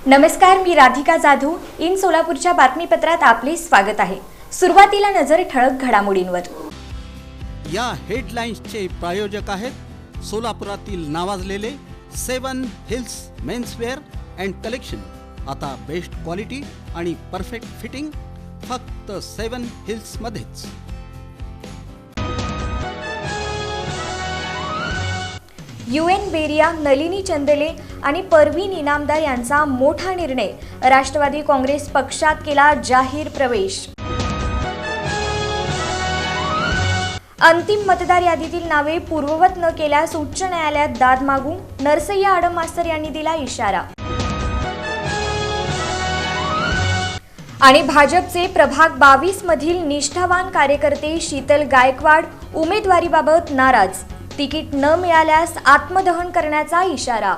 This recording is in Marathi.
नमस्कार, मी राधिका जाधव. इन सोलापूरच्या बातमीपत्रात आपले स्वागत आहे. सुरुवातीला नजर ठळक घडामोडींवर. या हेडलाईन्सचे प्रायोजक आहेत सोलापुरातील नावाजलेले 7 हिल्स मेन्सवेअर अँड कलेक्शन. आता बेस्ट क्वालिटी आणि परफेक्ट फिटिंग फक्त 7 हिल्स मध्येच. UN बेरिया, नलिनी चंदेले आणि परवीन इनामदार यांचा मोठा निर्णय. राष्ट्रवादी काँग्रेस पक्षात केला जाहीर प्रवेश. अंतिम मतदार यादीतील नावे पूर्ववत न केल्यास उच्च न्यायालयात दाद मागू. नरसय्या आडम मास्तर यांनी दिला इशारा. आणि भाजपचे प्रभाग 22 मधील निष्ठावान कार्यकर्ते शीतल गायकवाड उमेदवारीबाबत नाराज. तिकीट न मिळाल्यास आत्मदहन करण्याचा इशारा.